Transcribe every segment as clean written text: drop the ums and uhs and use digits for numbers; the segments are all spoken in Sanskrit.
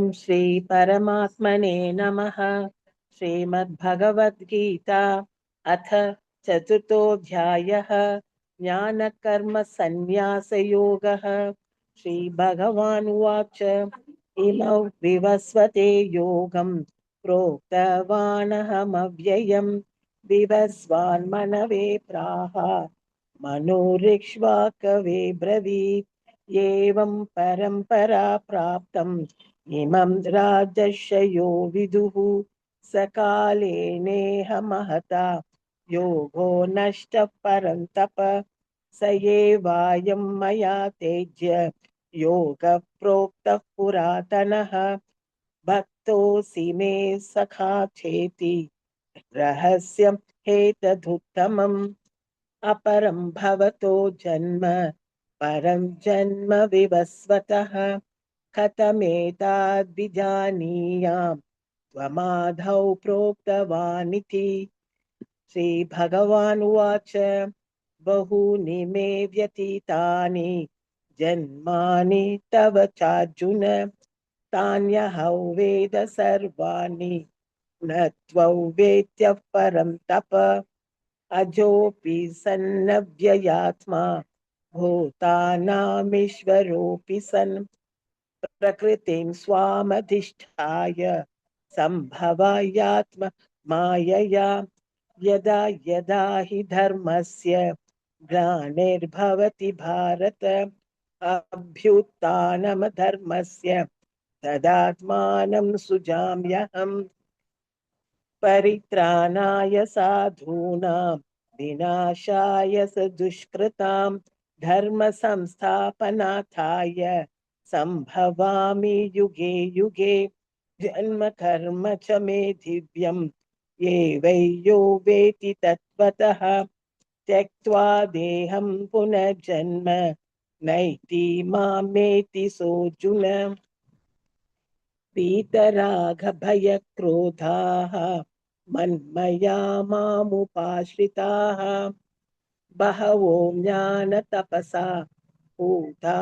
ॐ श्री परमात्मने नमः। श्रीमद्भगवद्गीता अथ चतुर्थोऽध्यायः ज्ञानकर्मसन्न्यासयोगः। श्रीभगवानुवाच इमौ विवस्वते योगं प्रोक्तवानहमव्ययम् विवस्वान्मनवे प्राह मनोरिक्ष्वा कवे ब्रवीत्। एवं परम्परा प्राप्तम् इमं राजर्षयो विदुः सकाले नेह महता योगो नष्टः परन्तप स एवायं मया तेज्य योगः प्रोक्तः पुरातनः भक्तोऽसि मे सखा चेति रहस्यं हेतदुत्तमम् अपरं भवतो जन्म परं जन्म विवस्वतः कथमेतद्विजानीयाम् त्वमादौ प्रोक्तवानिति। श्रीभगवानुवाच बहूनि मे व्यतीतानि जन्मानि तव चार्जुन तान्यहं वेद सर्वाणि न त्वं वेत्यः परं तप अजोऽपि सन्नव्ययात्मा भूतानामीश्वरोऽपि सन् प्रकृतिं स्वामधिष्ठाय सम्भवायात्म मायया यदा यदा हि धर्मस्य ग्लानिर्भवति भारत अभ्युत्थानमधर्मस्य तदात्मानं सुजाम्यहम् परित्राणाय साधूनां विनाशाय स दुष्कृतां धर्म संस्थापनार्थाय संभवामि युगे युगे। जन्म कर्म च मे दिव्यम् ये वै यो वेति तत्त्वतः त्यक्त्वा देहं पुनर्जन्म नैति मामेति सोऽर्जुन। वीतरागभयक्रोधाः मन्मया मामुपाश्रिताः बहवो ज्ञानतपसा पूता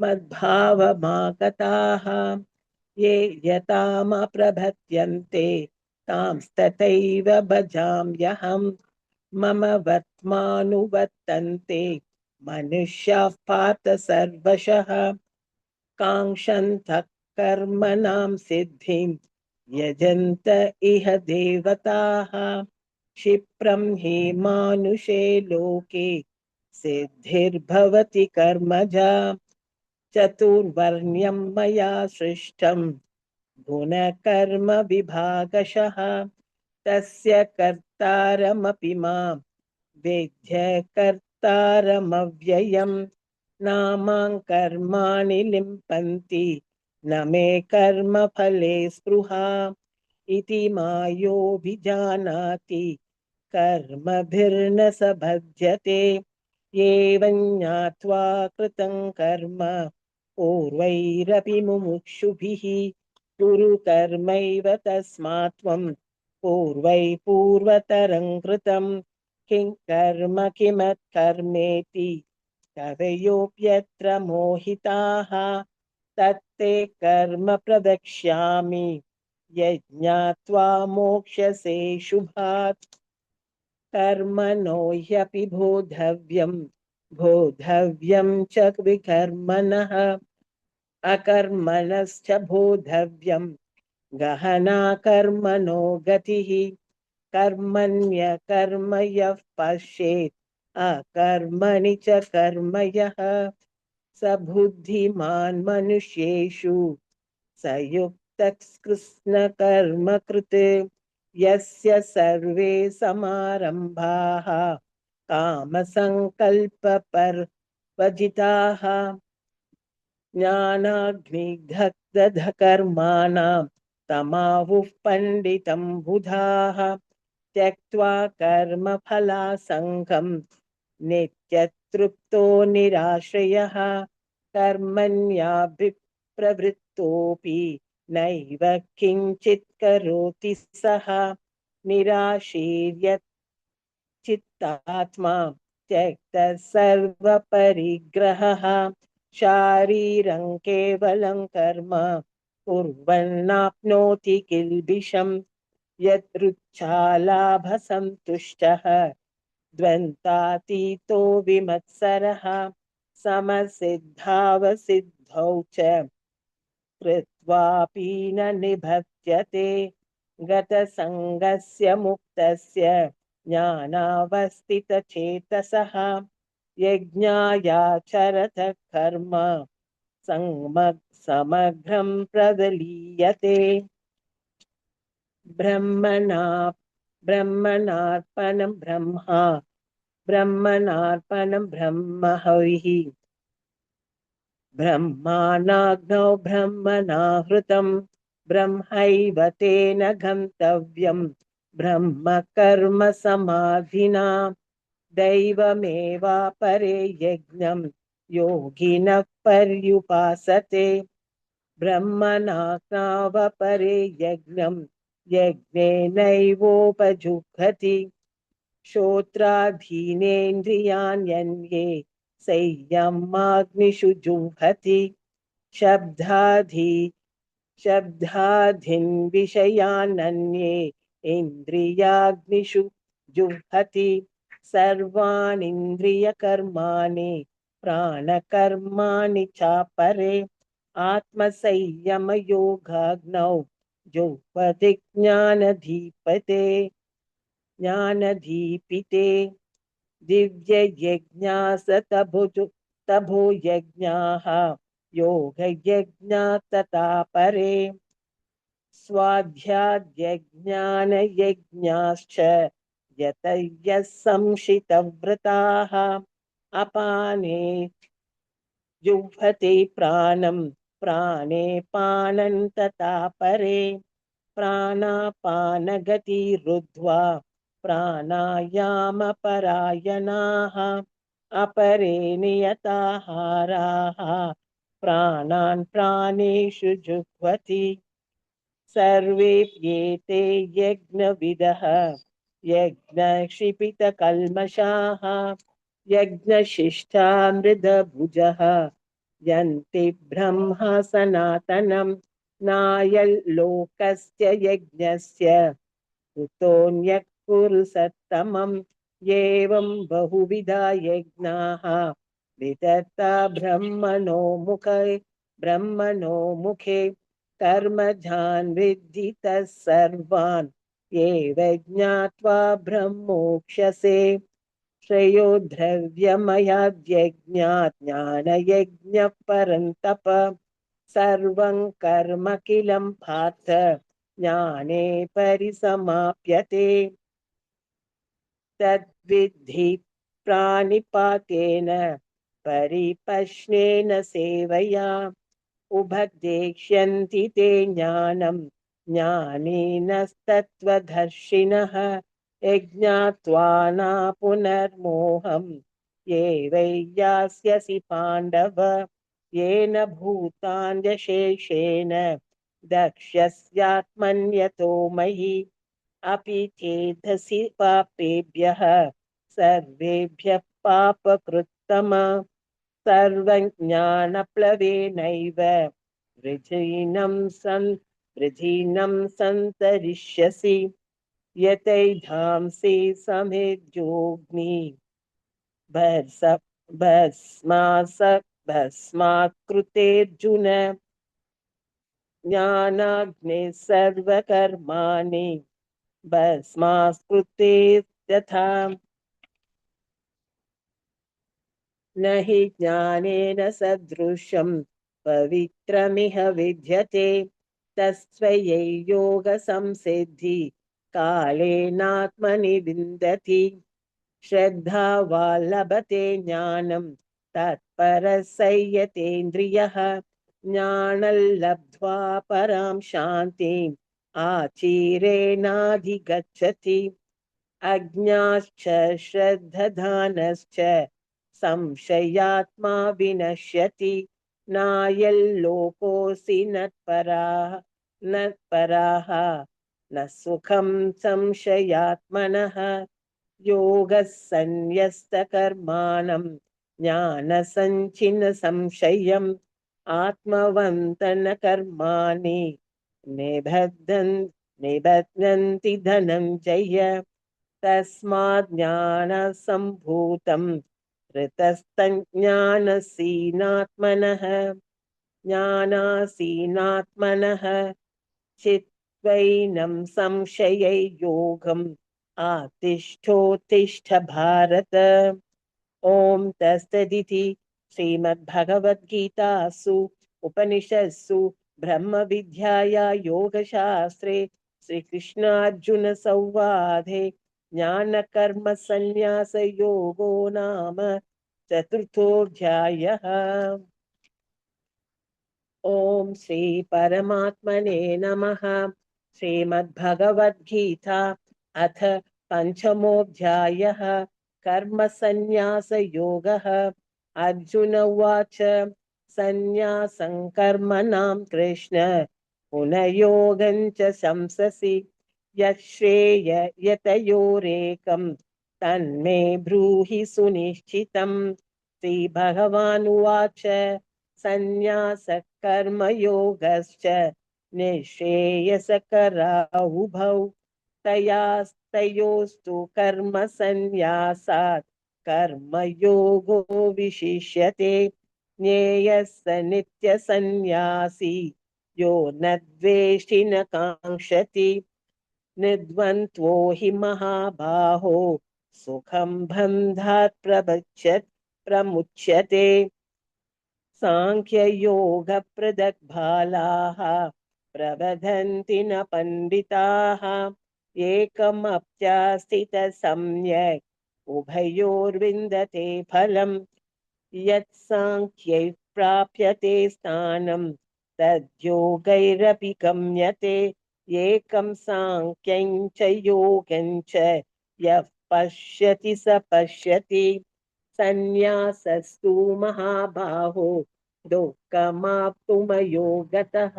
मद्भावमागताः ये यतामप्रभद्यन्ते तांस्तथैव भजाम्यहम् मम वर्त्मानुवर्तन्ते मनुष्याः पार्थ सर्वशः काङ्क्षन्तः कर्मणां सिद्धिं यजन्त इह देवताः क्षिप्रं हि मानुषे लोके सिद्धिर्भवति कर्मजा चतुर्वर्ण्यं मया सृष्टं गुणकर्म विभागशः तस्य कर्तारमपि मां वेद्य कर्तारमव्ययम् नामां कर्माणि लिम्पन्ति न मे कर्मफले स्पृहा इति मायोऽभिजानाति कर्मभिर्न स बध्यते एवं ज्ञात्वा कृतं कर्म पूर्वैरपि मुमुक्षुभिः कुरु कर्मैव तस्मात् त्वं पूर्वै पूर्वतरं कृतं किं कर्म किमत्कर्मेति कवयोऽप्यत्र मोहिताः तत्ते कर्म प्रवक्ष्यामि यज्ञात्वा मोक्ष्यसे शुभात् कर्मणो ह्यपि बोद्धव्यं च विकर्मणः अकर्मणश्च बोद्धव्यं गहना कर्मणो गतिः कर्मण्यकर्म यः पश्येत् अकर्मणि च कर्म यः स बुद्धिमान् मनुष्येषु स युक्तः कृत्स्नकर्मकृत् यस्य सर्वे समारम्भाः कामसङ्कल्पपर्वजिताः ज्ञानाग्निदग्धकर्माणां तमाहुः पण्डितं बुधाः त्यक्त्वा कर्मफलासङ्गं नित्यतृप्तो निराश्रयः कर्मण्याभिप्रवृत्तोऽपि नैव किञ्चित् करोति सः निराशीर्यच्चित्तात्मा त्यक्तः सर्वपरिग्रहः शारीरं केवलं कर्म कुर्वन्नाप्नोति किल्बिषम् यदृच्छालाभसन्तुष्टः द्वन्द्वातीतो विमत्सरः समसिद्धावसिद्धौ च कृत्वापि न निबध्यते गतसङ्गस्य मुक्तस्य ज्ञानावस्थितचेतसः यज्ञायाचरत कर्म समग्रं प्रदलीयते ब्रह्मणार्पणं ब्रह्म हविः ब्रह्मानाग्नौ ब्रह्मणाहृतं ब्रह्मैव तेन गन्तव्यं ब्रह्म कर्म समाधिना दैवमेवापरे यज्ञं योगिनः पर्युपासते ब्रह्मणाज्ञावपरे यज्ञं यज्ञेनैवोपजुह्वति श्रोत्राधीनेन्द्रियाण्यन्ये संयमाग्निषु जुह्वति शब्दाधीन् विषयानन्ये इन्द्रियाग्निषु जुह्वति सर्वाणीन्द्रियकर्माणि प्राणकर्माणि चापरे आत्मसंयमयोगाग्नौ जुह्वति ज्ञानदीपिते तभो यज्ञाः योगयज्ञा तथा परे स्वाध्यायज्ञानयज्ञाश्च यतयः संशितव्रताः अपाने जुह्वति प्राणं प्राणे पानं तथा परे प्राणापानगतिरुद्ध्वा प्राणायामपरायणाः अपरे नियताहाराः प्राणान् प्राणेषु जुह्वति सर्वेऽप्येते यज्ञविदः यज्ञक्षिपितकल्मषाः यज्ञशिष्टामृतभुजः यन्ति ब्रह्म सनातनं नायल्लोकस्य यज्ञस्य कुतोऽन्यः कुरु सत्तमम् एवं बहुविधा यज्ञाः विदत्ता ब्रह्मणो मुखे कर्मजान् विद्धितः सर्वान् एव ज्ञात्वा ब्रह्मोक्ष्यसे श्रेयो द्रव्यमयाद्यज्ञात् ज्ञानयज्ञः परन्तप सर्वं कर्म किलं पार्थ ज्ञाने परिसमाप्यते तद्विद्धि प्राणिपातेन परिपश्नेन सेवया उपदेक्ष्यन्ति ते ज्ञानं ज्ञानेनस्तत्त्वदर्शिनः यज्ञात्वा न पुनर्मोहं ये वै यास्यसि पाण्डव येन भूतान्यशेषेण दक्ष्यस्यात्मन्यतो मयि अपि चेदसि पापेभ्यः सर्वेभ्यः पापकृत्तम सर्वज्ञानप्लवेनैव वृजिनं सन्तरिष्यसि यतैधांसि समेद्योग्नि भस्मात्कृतेऽर्जुन ज्ञानाग्निः सर्वकर्माणि भस्मात्कृते तथा न हि ज्ञानेन सदृशं पवित्रमिह विद्यते तस्मै योगसंसिद्धि कालेनात्मनि विन्दति श्रद्धावान् लभते ज्ञानं तत्परः संयतेन्द्रियः ज्ञानं लब्ध्वा परां शान्तिम् आचिरेणाधिगच्छति अज्ञाश्च श्रद्धधानश्च संशयात्मा विनश्यति नायल्लोकोऽसि नत्पराः न सुखं संशयात्मनः योगः सन्न्यस्तकर्माणं ज्ञानसञ्छिन्न संशयम् आत्मवन्तन कर्माणि निबध्नन्ति धनञ्जय तस्मात् ज्ञानसम्भूतं ऋतस्तज्ञानसीनात्मनः ज्ञानासीनात्मनः चित्वैनं संशयै योगम् आतिष्ठोत्तिष्ठ भारत। ओम तत्सदिति श्रीमद्भगवद्गीतासु उपनिषत्सु ब्रह्म विद्याया योगशास्त्रे श्रीकृष्णार्जुन संवादे ज्ञानकर्म संन्यास योगो नाम चतुर्थोऽध्यायः। ओम श्री परमात्मने नमः। श्रीमद्भगवद्गीता अथ पंचमोऽध्यायः कर्म संन्यास योगः। अर्जुन उवाच संन्यासं कर्मणां कृष्ण पुनः योगं च शंससि यच्छ्रेय यतयोरेकं तन्मे ब्रूहि सुनिश्चितं। श्रीभगवानुवाच संन्यासः कर्मयोगश्च निःश्रेयसकरावुभौ तयोस्तु कर्म संन्यासात् कर्मयोगो विशिष्यते। ज्ञेयः स नित्यसन्न्यासी यो न द्वेष्टि न काङ्क्षति निर्द्वन्द्वो हि महाबाहो सुखं बन्धात् प्रमुच्यते। सांख्ययोगप्रदग्भालाः प्रवदन्ति न पण्डिताः एकमप्यास्थितः सम्यक् उभयोर्विन्दते फलम् यत् सांख्यै प्राप्यते स्थानं तद्योगैरपि गम्यते। एकं सांख्यं च योगं च यः पश्यति स पश्यति संन्यासस्तु महाबाहो दुःखमाप्तुमयो गतः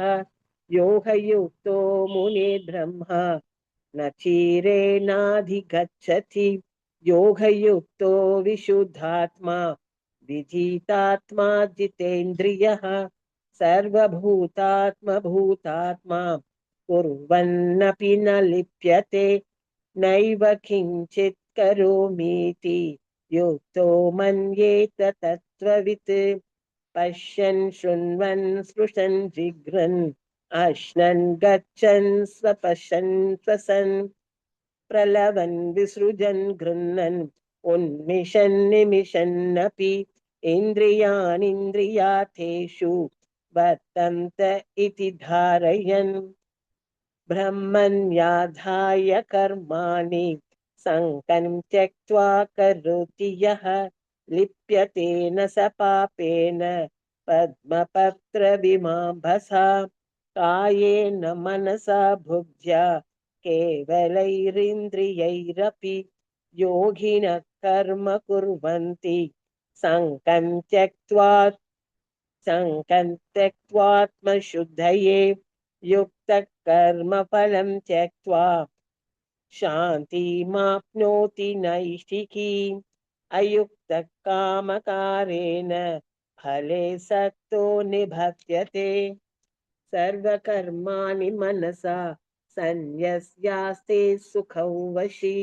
योगयुक्तो मुनिर्ब्रह्म न क्षीरेणाधिगच्छति योगयुक्तो विशुद्धात्मा विजितात्मा जितेन्द्रियः सर्वभूतात्मभूतात्मा कुर्वन्नपि न लिप्यते नैव किञ्चित् करोमीति युक्तो मन्येत तत्त्ववित् पश्यन् शृण्वन् स्पृशन् जिघ्रन् अश्नन् गच्छन् स्वपशन् स्वसन् प्रलवन् विसृजन् गृह्णन् उन्मिषन् निमिषन्नपि इन्द्रियाणीन्द्रियार्थेषु वर्तन्त इति धारयन् ब्रह्मण्याधाय कर्माणि सङ्गं त्यक्त्वा करोति यः लिप्यतेन स पापेन पद्मपत्रविमाम्भसा कायेन मनसा बुद्ध्या केवलैरिन्द्रियैरपि योगिनः कर्म कुर्वन्ति सङ्गं त्यक्त्वात्मशुद्धये युक्तः कर्मफलं त्यक्त्वा शान्तिमाप्नोति नैष्ठिकीम् अयुक्तः कामकारेण फले सक्तो निबध्यते सर्वकर्माणि मनसा सन्न्यस्यास्ते सुखौ वशी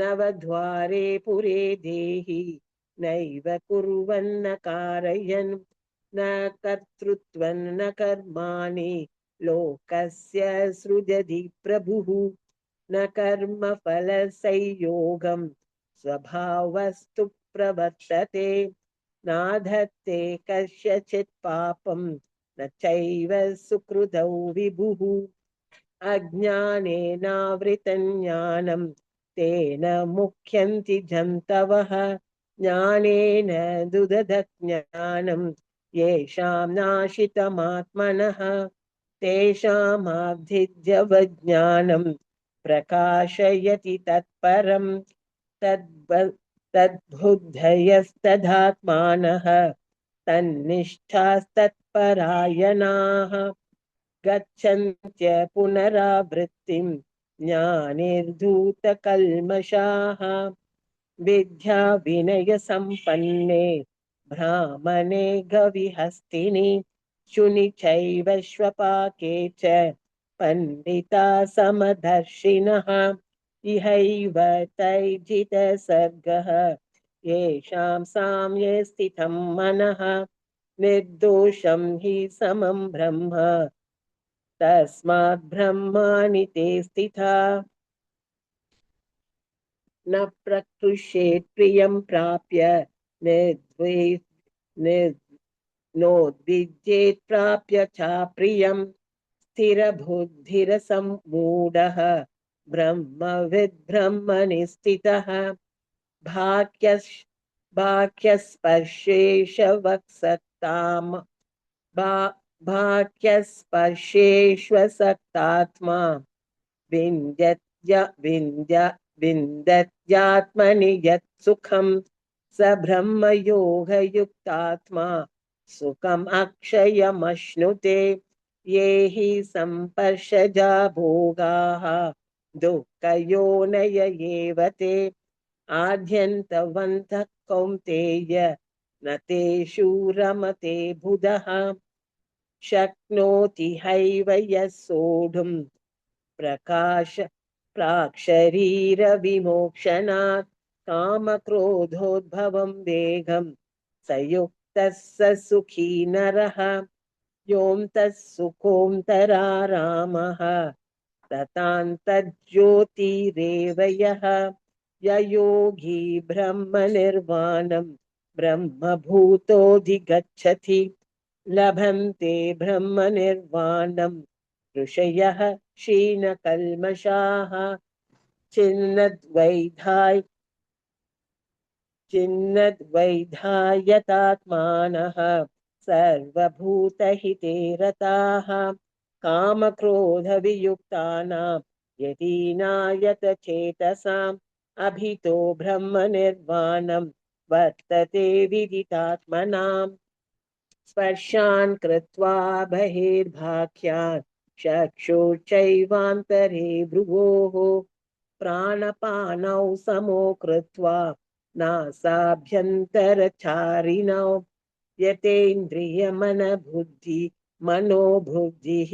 नवद्वारे पुरे देहि नैव कुर्वन्न कारयन् न कर्तृत्वं न कर्माणि लोकस्य सृजति प्रभुः न कर्मफलसंयोगं स्वभावस्तु प्रवर्तते नाधत्ते कस्यचित् पापं न चैव सुकृतौ विभुः अज्ञानेनावृतं ज्ञानं तेन मुह्यन्ति जन्तवः ज्ञानेन दुदधज्ञानं येषां नाशितमात्मनः तेषामाब्धिद्यवज्ञानं प्रकाशयति तत्परं तद्बुद्धयस्तदात्मानः तन्निष्ठास्तत्परायणाः गच्छन्त्य पुनरावृत्तिं ज्ञानिर्धूतकल्मषाः विद्या विनय संपन्ने ब्राह्मणे गविहस्तिनि शुनि चैव श्वपाके च पंडिता समदर्शिनः इहैव तैर्जितसर्गः येषां साम्ये स्थितं मनः निर्दोषं हि समं ब्रह्म तस्मात् ब्रह्माणि ते स्थिता न प्रकृष्येत् प्रियं प्राप्य नोद्विजेत् प्राप्य चाप्रियं स्थिरबुद्धिरसम्मूढः ब्रह्मविद् ब्रह्मणि स्थितः बाह्यस्पर्शेष्वक्सक्ताम् बाह्यस्पर्शेष्वसक्तात्मा विन्दत्यात्मनि यत् सुखं स ब्रह्मयोगयुक्तात्मा सुखम् अक्षयमश्नुते ये हि सम्पर्शजा भोगाः दुःखयोनय एव ते आद्यन्तवन्तः कौन्तेय न तेषु रमते बुधः शक्नोति हैव यः सोढुम् प्रकाश प्राक्शरीरविमोक्षणात् कामक्रोधोद्भवं वेगं स युक्तः स सुखी नरः योऽन्तः सुखोऽन्तरारामः ततान्तज्योतिरेव यः य योगी ब्रह्मनिर्वाणं ब्रह्मभूतोऽधिगच्छति लभन्ते ब्रह्मनिर्वाणं ऋषयः क्षीणकल्मषाः छिन्नद्वैधायतात्मानः सर्वभूतहिते रताः कामक्रोधवियुक्तानां यतीनायतचेतसाम् अभितो ब्रह्मनिर्वाणं वर्तते विदितात्मनाम् स्पर्शान् कृत्वा बहिर्भाख्यान् चक्षुश्चैवान्तरे भ्रुवोः प्राणपानौ समो कृत्वा नासाभ्यन्तरचारिणौ यतेन्द्रियमनबुद्धि मनोबुद्धिः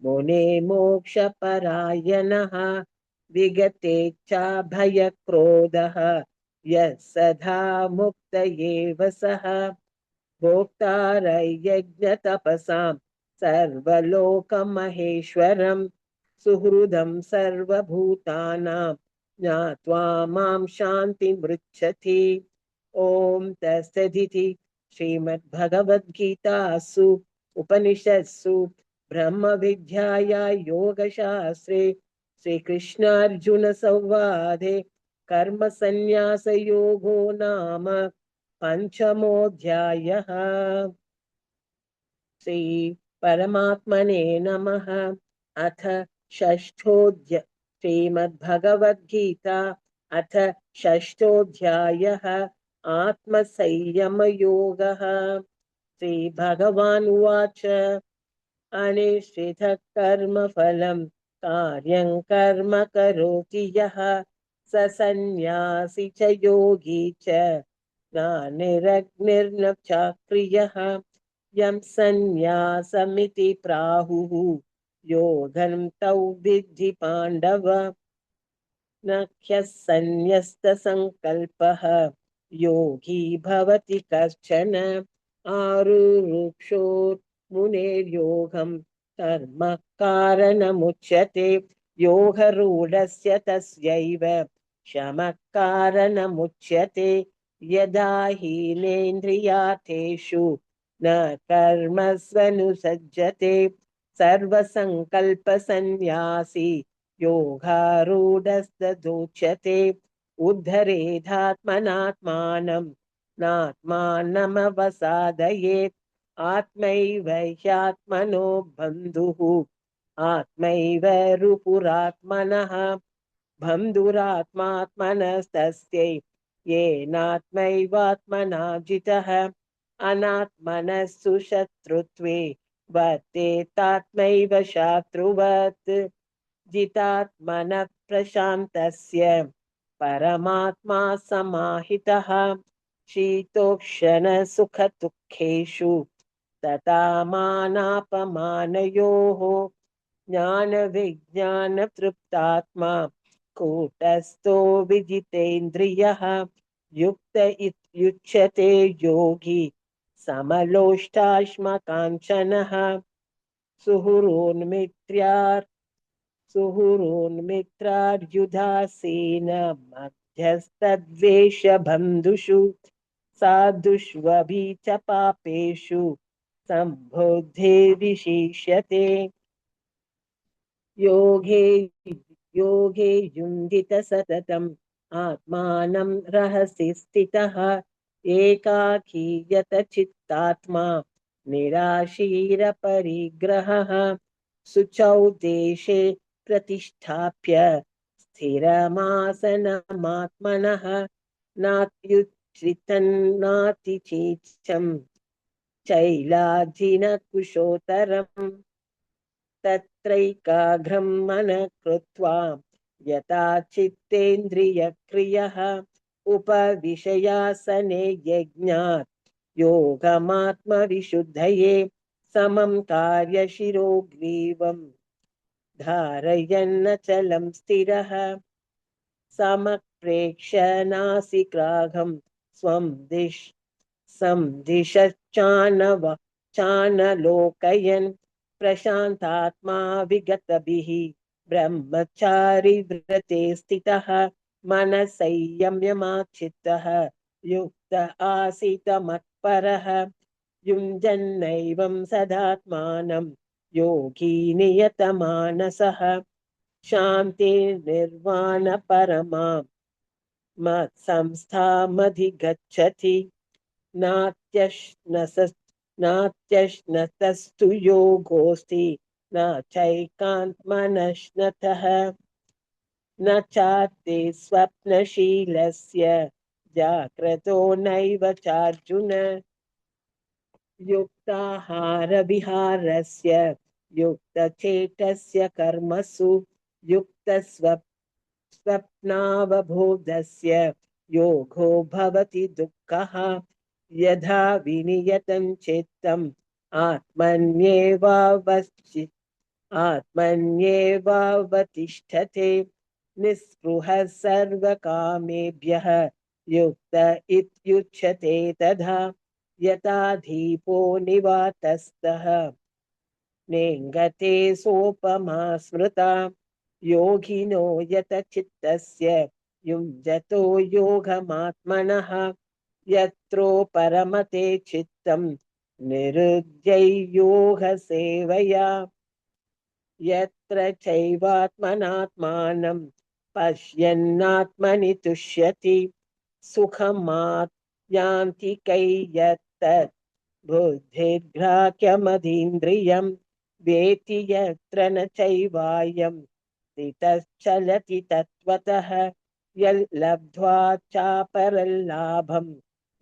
मुने मोक्षपरायणः विगतेच्छाभयक्रोधः यः सदा मुक्त एव सः भोक्तारयज्ञतपसां सर्वलोकमहेश्वरं सुहृदं सर्वभूतानां ज्ञात्वा मां शान्तिमृच्छति ॐ तत्सदिति श्रीमद्भगवद्गीतासु उपनिषत्सु ब्रह्मविद्याया योगशास्त्रे श्रीकृष्णार्जुनसंवादे कर्मसन्न्यासयोगो नाम पंचमोऽध्यायः। श्री परमात्मने नमः। अथ श्रीमद्भगवद्गीता अथ षष्ठोऽध्यायः आत्मसंयमयोगः। श्रीभगवानुवाच अनिश्चितः कर्मफलं कार्यं कर्म करोति यः स सन्न्यासी च योगी च निरग्निर्न चाक्रियः यं सन्न्यासमिति प्राहुः योगं तौ विद्धि पाण्डव न ह्यसन्न्यस्तसङ्कल्पः योगी भवति कश्चन आरुरुक्षोर्मुनेर्योगं कर्म कारणमुच्यते योगरूढस्य तस्यैव शमः कारणमुच्यते यदा हीनेन्द्रियार्थेषु न कर्मस्वनुसज्जते सर्वसङ्कल्पसन्न्यासी योगारूढस्तदोच्यते उद्धरेधात्मनात्मानं नात्मानमवसादयेत् आत्मैव ह्यात्मनो बन्धुः आत्मैव रुपुरात्मनः बन्धुरात्मात्मनस्तस्यै येनात्मैवात्मना जितः अनात्मनस्तु शत्रुत्वे वर्तेतात्मैव शात्रुवत् जितात्मनः प्रशान्तस्य परमात्मा समाहितः शीतोक्षणसुखदुःखेषु तथा मानापमानयोः ज्ञानविज्ञानतृप्तात्मा कूटस्थो विजितेन्द्रियः युक्त इत्युच्यते योगी समलोष्टाश्मकाञ्चनः सुहृन्मित्र्यार् सुहृन्मित्रार्युदासीन मध्यस्तद्वेषबन्धुषु साधुष्वपि च पापेषु सम्बुद्धे विशिष्यते योगे योगे युञ्जित सततम् आत्मानं रहसि स्थितः एकाकीयत चित्तात्मा निराशीरपरिग्रहः शुचौ देशे प्रतिष्ठाप्य स्थिरमासनमात्मनः नात्युच्छ्रितन्नातिचेच्छं चैलाजिनकुशोत्तरम् तत्रैकाग्रं मनः कृत्वा यथा चित्तेन्द्रियक्रियः उपविशयासने यज्ञात् योगमात्मविशुद्धये समं कार्यशिरोग्रीवं धारयन्नचलं स्थिरः समप्रेक्ष्य नासिकाग्रं स्वं चानलोकयन् प्रशान्तात्मा विगतभिः ब्रह्मचारी व्रते स्थितः मनः संयम्यमाचित्तः युक्त आसीत मत्परः युञ्जन्नैवं सदात्मानं योगी नियतमानसः शान्तिर्निर्वाणपरमा मत्संस्थामधिगच्छति नात्यश्नतस्तु योगोऽस्ति न चैकान्त्मनश्नतः न चात्ते स्वप्नशीलस्य जाग्रतो नैव चार्जुन युक्ताहारविहारस्य युक्तचेतस्य कर्मसु युक्तस्वप्नावबोधस्य योगो भवति दुःखः यथा विनियतं चित्तम् आत्मन्येवावतिष्ठते निःस्पृहः सर्वकामेभ्यः युक्त इत्युच्यते तथा यथा दीपो निवातस्तः नेङ्गते सोपमा स्मृता योगिनो यतचित्तस्य युञ्जतो योगमात्मनः यत्रो परमते चित्तं निरुद्धैर्योगसेवया यत्र चैवात्मनात्मानं पश्यन्नात्मनि तुष्यति सुखमात् यान्ति कैयत्तत् बुद्धिर्ग्राह्यमतीन्द्रियं वेति यत्र न चैवायं स्थितश्चलति तत्त्वतः यल्लब्ध्वा चापरल्लाभं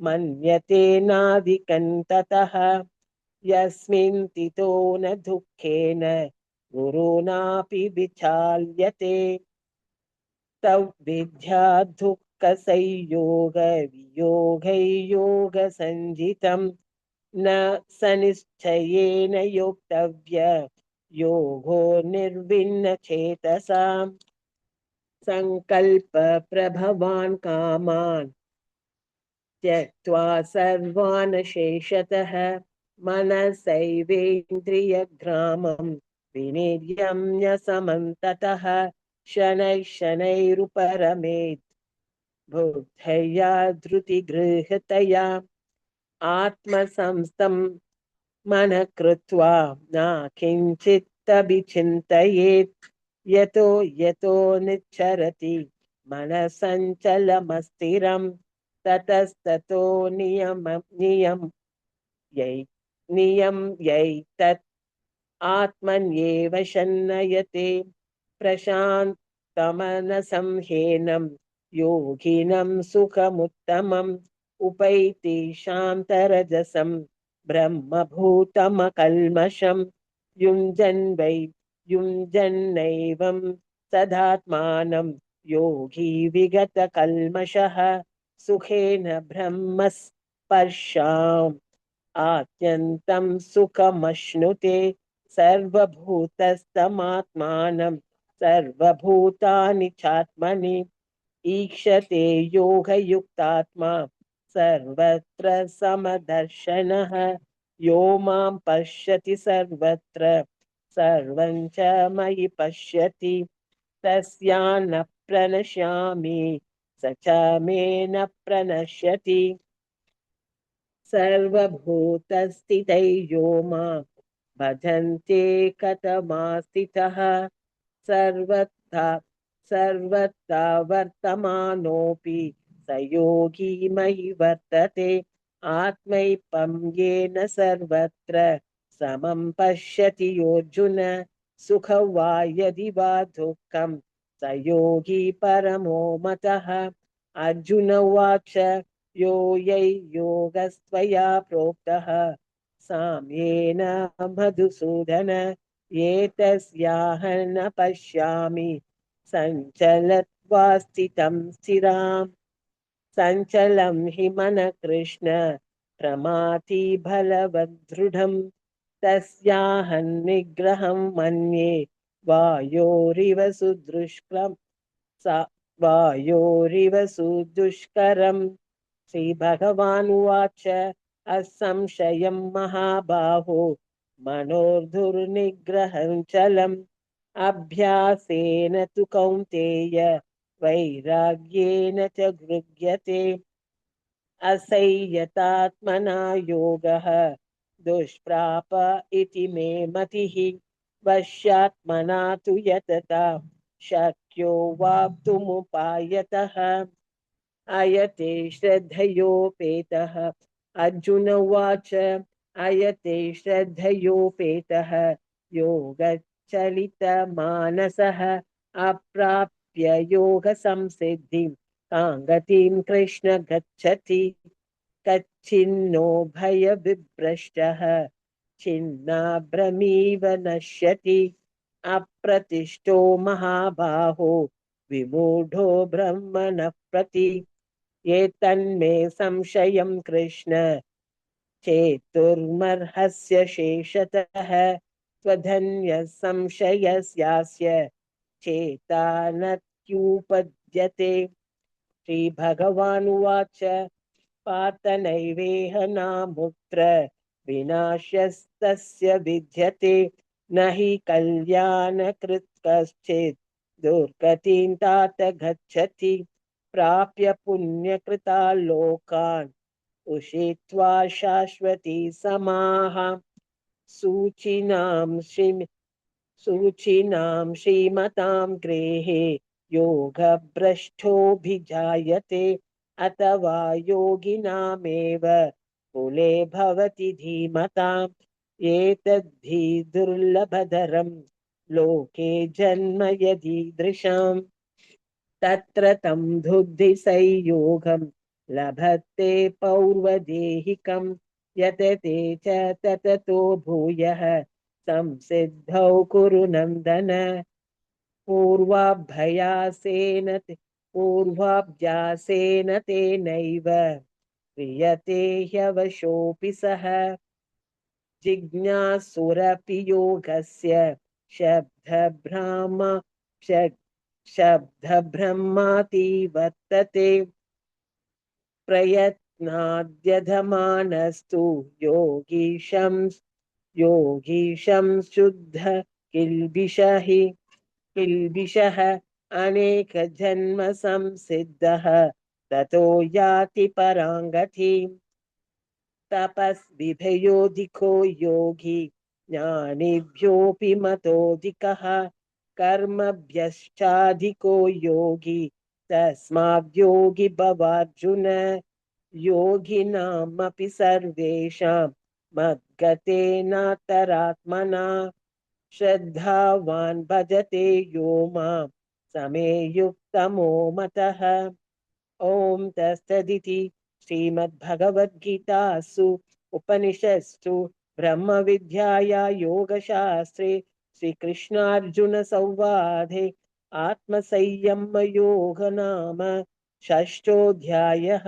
मन्यते नाधिकं ततः यस्मिन् स्थितो न दुःखेन गुरुणापि विचाल्यते तौ विद्या दुःखसंयोगवियोगैर्योगसञ्जितं न सनिश्चयेन योक्तव्य योगो निर्विण्णचेतसाम् सङ्कल्पप्रभवान् कामान् त्यक्त्वा सर्वान् शेषतः मनसैवेन्द्रियग्रामं विनिर्यम्य समन्ततः शनैः शनैरुपरमेत् बुद्धया धृतिगृहतया आत्मसंस्थं मनः कृत्वा न किञ्चिदभिचिन्तयेत् यतो यतो निच्चरति मनसञ्चलमस्थिरं ततस्ततो नियम्यैतत् आत्मन्येव शन्नयते प्रशान्तमनसंह्येनं योगिनं सुखमुत्तमम् उपैति शान्तरजसं ब्रह्मभूतमकल्मषं युञ्जन्नैवं सदात्मानं योगी विगतकल्मषः सुखेन ब्रह्मस्पर्शाम् आत्यन्तं सुखमश्नुते सर्वभूतस्थमात्मानं सर्वभूतानि चात्मनि ईक्षते योगयुक्तात्मा सर्वत्र समदर्शनः यो मां पश्यति सर्वत्र सर्वं च मयि पश्यति तस्यान्न प्रणश्यामि स च मे न प्रणश्यति सर्वभूतस्थितै यो मां भजन्ते कथमास्थितः सर्वथा सर्वथा वर्तमानोऽपि स योगी मयि वर्तते आत्मैपं येन सर्वत्र समं पश्यति योऽर्जुन सुखं वा यदि वा दुःखं स योगी परमो मतः अर्जुन उवाच यो यै योगस्त्वया प्रोक्तः साम्येन मधुसूदन एतस्याहं न पश्यामि सञ्चलत्वा स्थितं स्थिराम् सञ्चलं हि मनः कृष्ण प्रमाथि बलवदृढं तस्याहं निग्रहं मन्ये वायोरिव सुदुष्करं वायोरिव सुदुष्करम् श्रीभगवान् उवाच असंशयं महाबाहो मनोर्धुर्निग्रहं चलम् अभ्यासेन तु कौन्तेय वैराग्येन च गृह्यते असंयतात्मना योगः दुष्प्राप इति मे मतिः वश्यात्मना तु यतता शक्यो वाप्तुमुपायतः अयते श्रद्धयोपेतः अर्जुन उवाच अयते श्रद्धयोपेतः योगचलितमानसः अप्राप्य योगसंसिद्धिं कां गतिं कृष्ण गच्छति कच्छिन्नो भयविभ्रष्टः छिन्नाभ्रमीव नश्यति अप्रतिष्ठो महाबाहो विमूढो ब्रह्मणः प्रति एतन्मे संशयं कृष्ण चेतुर्मर्हस्य शेषतः त्वधन्यः संशयस्यास्य चेता न त्युपद्यते श्रीभगवान् उवाच पार्थ नैवेह नामुत्र विनाशस्तस्य विद्यते न हि कल्याणकृत् कश्चित् दुर्गतिं तात गच्छति प्राप्य पुण्यकृता लोकान् उषित्वा शाश्वती समाः सूचिनां श्रीमतां गृहे योगभ्रष्टोऽभिजायते अथवा योगिनामेव कुले भवति धीमताम् एतद्धि दुर्लभधरं लोके जन्म यदीदृशम् तत्र तं बुद्धिसंयोगं लभते पौर्वदेहिकं यतते च तततो भूयः संसिद्धौ कुरु नन्दन पूर्वाभ्यासेन तेनैव क्रियते ह्यवशोऽपि सः जिज्ञासुरपि योगस्य शब्दब्रह्माति प्रयत्नाद्यधमानस्तु योगीशं शुद्ध किल्बिषः अनेकजन्म संसिद्धः ततो याति पराङ्गतिम् तपस्विभ्योऽधिको योगी ज्ञानिभ्योऽपि मतोऽधिकः कर्मभ्यश्चाधिको योगी तस्माद्योगी भवार्जुन योगिनामपि सर्वेषां मद्गतेनान्तरात्मना श्रद्धावान् भजते यो मां समे युक्तमो मतः ॐ तत्सदिति श्रीमद्भगवद्गीतासु उपनिषत्सु ब्रह्मविद्याया योगशास्त्रे श्रीकृष्णार्जुनसंवादे आत्मसंयमयोग नाम षष्ठोऽध्यायः।